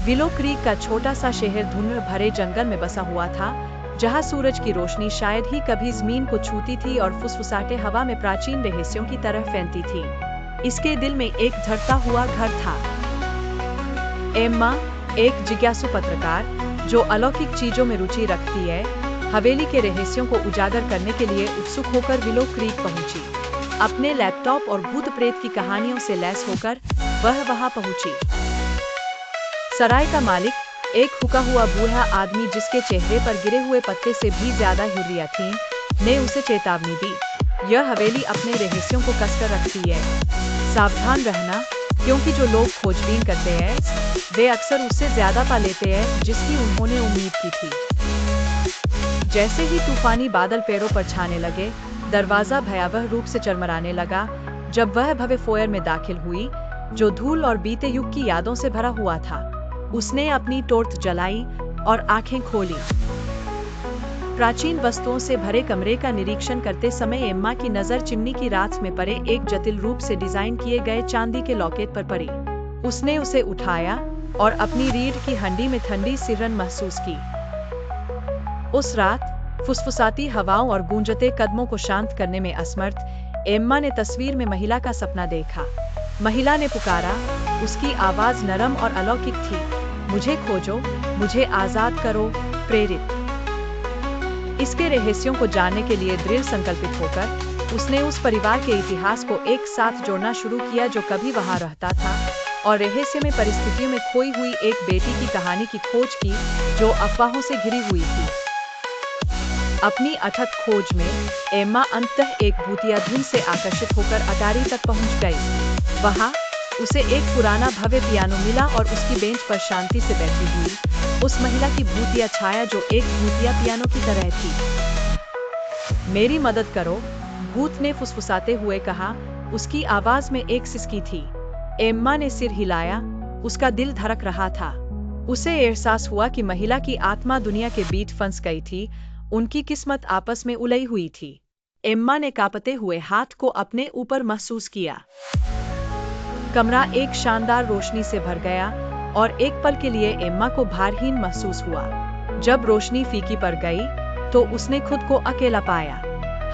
Willow creek का छोटा सा शहर धुंध भरे जंगल में बसा हुआ था, जहां सूरज की रोशनी शायद ही कभी जमीन को छूती थी और फुसफुसाहटें हवा में प्राचीन रहस्यों की तरह फैलती थी। इसके दिल में एक धड़कता हुआ घर था। एम्मा, एक जिज्ञासु पत्रकार जो अलौकिक चीजों में रुचि रखती है, हवेली के रहस्यों को उजागर करने के लिए उत्सुक होकर विलो क्रीक पहुंची। अपने लैपटॉप और भूत प्रेत की कहानियों से लैस होकर वह वहां पहुंची। सराय का मालिक, एक हुका हुआ बूढ़ा आदमी जिसके चेहरे पर गिरे हुए पत्ते से भी ज्यादा हुर्रियां थीं, ने उसे चेतावनी दी। यह हवेली अपने रहस्यों को कसकर रखती है। सावधान रहना, क्योंकि जो लोग खोजबीन करते हैं, वे अक्सर उससे ज्यादा पा लेते हैं जिसकी उन्होंने उम्मीद की थी। जैसे ही तूफानी बादल पैरों पर छाने लगे, दरवाजा भयावह रूप से चरमराने लगा। जब वह भव्य फोयर में दाखिल हुई, जो धूल और बीते युग की यादों से भरा हुआ था, उसने अपनी टॉर्च जलाई और आंखें खोली। प्राचीन वस्तुओं से भरे कमरे का निरीक्षण करते समय एम्मा की नजर चिमनी की राख में पड़े एक जटिल रूप से डिजाइन किए गए चांदी के लॉकेट पर पड़ी। उसने उसे उठाया और अपनी रीढ़ की हड्डी में ठंडी सिरन महसूस की। उस रात, फुसफुसाती हवाओं और गूंजते कदमों को शांत करने में असमर्थ, एम्मा ने तस्वीर में महिला का सपना देखा। महिला ने पुकारा, उसकी आवाज नरम और अलौकिक थी, मुझे खोजो, मुझे आजाद करो, प्रेरित। इसके रहस्यों को जानने के लिए दृढ़ संकल्पित होकर, उसने उस परिवार के इतिहास को एक साथ जोड़ना शुरू किया जो कभी वहां रहता था, और रहस्यमय परिस्थितियों में खोई हुई एक बेटी की कहानी की खोज की, जो अफवाहों से घिरी हुई थी। अपनी अथक खोज में, एम्मा अंततः एक भूतिया धुन से आकर्षित होकर अटारी तक पहुंच गई। वहां, उसे एक पुराना भव्य पियानो मिला और उसकी बेंच पर शांति से बैठी हुई उस महिला की भूतिया छाया जो एक भूतिया पियानो की तरह थी। मेरी मदद करो, भूत ने फुसफुसाते हुए कहा, उसकी आवाज में एक सिसकी थी। एम्मा ने सिर हिलाया, उसका दिल धड़क रहा था। उसे एहसास हुआ कि महिला की आत्मा दुनिया के बीच फंस गई थी, उनकी किस्मत आपस में उलझी हुई थी। एम्मा ने कांपते हुए हाथ को अपने ऊपर महसूस किया। कमरा एक शानदार रोशनी से भर गया, और एक पल के लिए एम्मा को भारहीन महसूस हुआ। जब रोशनी फीकी पड़ गई, तो उसने खुद को अकेला पाया।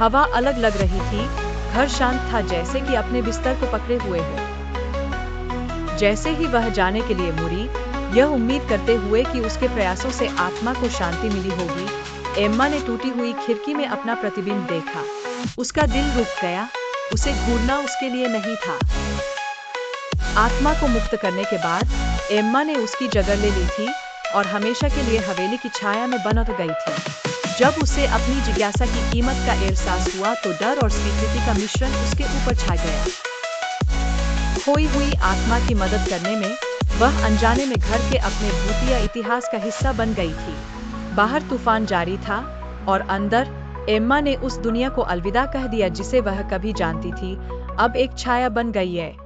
हवा अलग लग रही थी, घर शांत था जैसे कि अपने बिस्तर को पकड़े हुए हो। जैसे ही वह जाने के लिए मुड़ी, यह उम्मीद करते हुए कि उसके प्रयासों से आत्मा को शांति मिली होगी, एम्मा ने टूटी हुई खिड़की में अपना प्रतिबिंब देखा। उसका दिल रुक गया, उसे घूरना उसके लिए नहीं था। आत्मा को मुक्त करने के बाद, एम्मा ने उसकी जगह ले ली थी और हमेशा के लिए हवेली की छाया में बंध गई थी। जब उसे अपनी जिज्ञासा की कीमत का एहसास हुआ तो डर और स्वीकृति का मिश्रण उसके ऊपर छा गया। खोई हुई आत्मा की मदद करने में, वह अनजाने में घर के अपने भूतिया इतिहास का हिस्सा बन गई थी। बाहर तूफान जारी था, और अंदर, एम्मा ने उस दुनिया को अलविदा कह दिया जिसे वह कभी जानती थी, अब एक छाया बन गई है।